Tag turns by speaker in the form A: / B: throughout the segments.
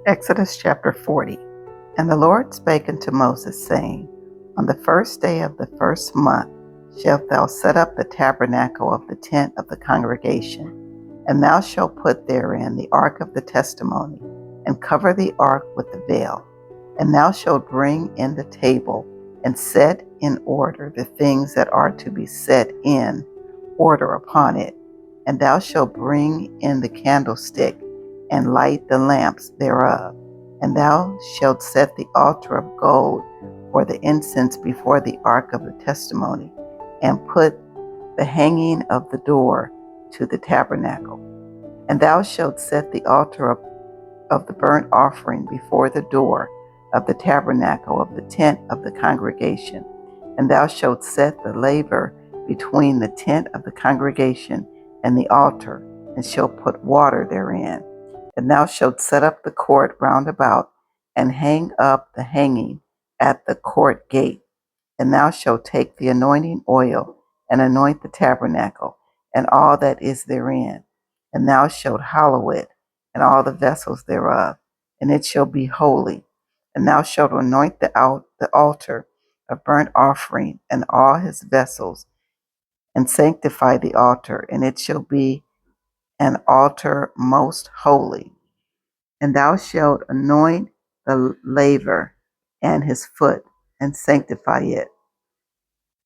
A: Exodus chapter 40. And the Lord spake unto Moses, saying, On the first day of the first month shalt thou set up the tabernacle of the tent of the congregation, and thou shalt put therein the ark of the testimony, and cover the ark with the veil. And thou shalt bring in the table, and set in order the things that are to be set in order upon it. And thou shalt bring in the candlestick, and light the lamps thereof. And thou shalt set the altar of gold for the incense before the ark of the testimony, and put the hanging of the door to the tabernacle. And thou shalt set the altar of the burnt offering before the door of the tabernacle of the tent of the congregation. And thou shalt set the laver between the tent of the congregation and the altar, and shalt put water therein. And thou shalt set up the court round about, and hang up the hanging at the court gate. And thou shalt take the anointing oil, and anoint the tabernacle, and all that is therein. And thou shalt hallow it, and all the vessels thereof, and it shall be holy. And thou shalt anoint the altar of burnt offering, and all his vessels, and sanctify the altar, and it shall be an altar most holy. And thou shalt anoint the laver and his foot, and sanctify it.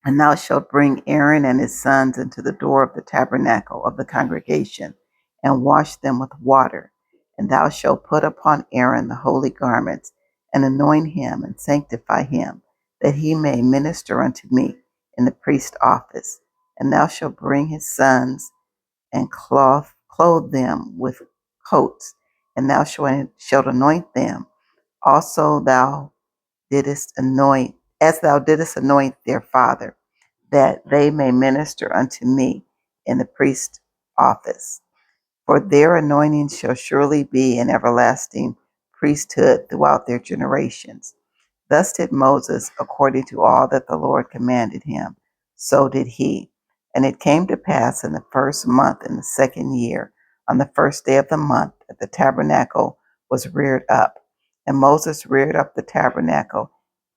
A: And thou shalt bring Aaron and his sons into the door of the tabernacle of the congregation, and wash them with water. And thou shalt put upon Aaron the holy garments, and anoint him, and sanctify him, that he may minister unto me in the priest's office. And thou shalt bring his sons, and clothe them with coats, and thou shalt anoint them. Also thou didst anoint, as thou didst anoint their father, that they may minister unto me in the priest's office. For their anointing shall surely be an everlasting priesthood throughout their generations. Thus did Moses, according to all that the Lord commanded him, so did he. And it came to pass in the first month in the second year, on the first day of the month, that the tabernacle was reared up. And Moses reared up the tabernacle,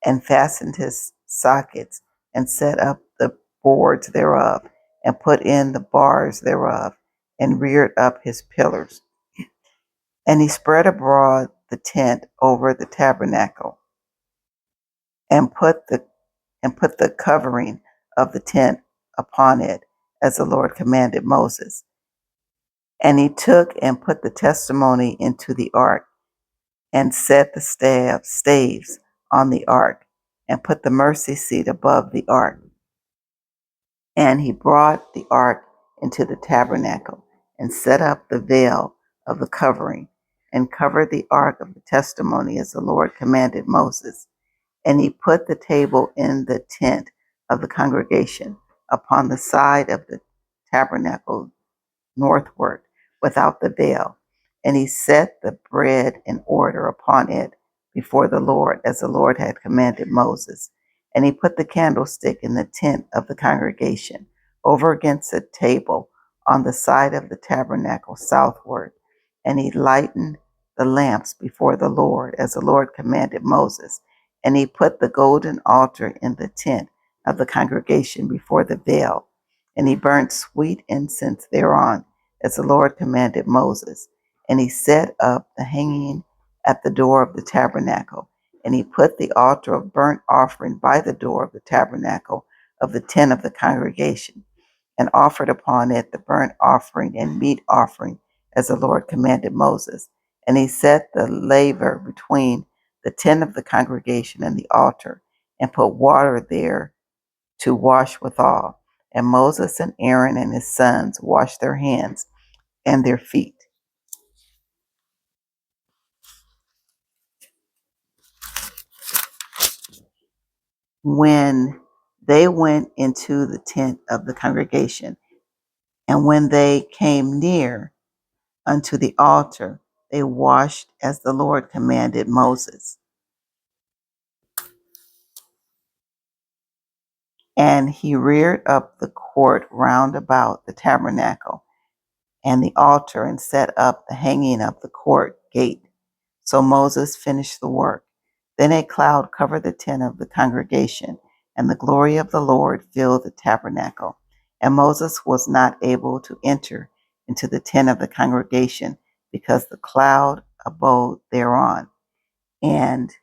A: and fastened his sockets, and set up the boards thereof, and put in the bars thereof, and reared up his pillars. And he spread abroad the tent over the tabernacle, and put the covering of the tent upon it, as the Lord commanded Moses. And he took and put the testimony into the ark, and set the staves on the ark, and put the mercy seat above the ark. And he brought the ark into the tabernacle, and set up the veil of the covering, and covered the ark of the testimony, as the Lord commanded Moses. And he put the table in the tent of the congregation, upon the side of the tabernacle northward, without the veil. And he set the bread in order upon it before the Lord, as the Lord had commanded Moses. And he put the candlestick in the tent of the congregation, over against the table, on the side of the tabernacle southward. And he lightened the lamps before the Lord, as the Lord commanded Moses. And he put the golden altar in the tent of the congregation before the veil. And he burnt sweet incense thereon, as the Lord commanded Moses. And he set up the hanging at the door of the tabernacle. And he put the altar of burnt offering by the door of the tabernacle of the tent of the congregation, and offered upon it the burnt offering and meat offering, as the Lord commanded Moses. And he set the laver between the tent of the congregation and the altar, and put water there to wash withal. And Moses and Aaron and his sons washed their hands and their feet. When they went into the tent of the congregation, and when they came near unto the altar, they washed as the Lord commanded Moses. And he reared up the court round about the tabernacle and the altar, and set up the hanging of the court gate. So Moses finished the work. Then a cloud covered the tent of the congregation, and the glory of the Lord filled the tabernacle. And Moses was not able to enter into the tent of the congregation because the cloud abode thereon, and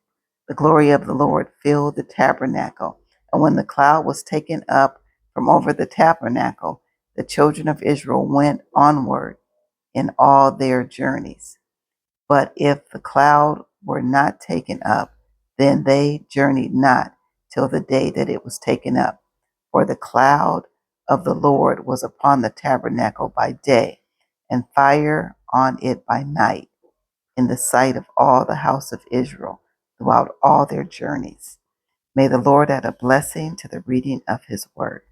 A: the glory of the Lord filled the tabernacle. And when the cloud was taken up from over the tabernacle, the children of Israel went onward in all their journeys. But if the cloud were not taken up, then they journeyed not till the day that it was taken up. For the cloud of the Lord was upon the tabernacle by day, and fire on it by night, in the sight of all the house of Israel throughout all their journeys. May the Lord add a blessing to the reading of his word.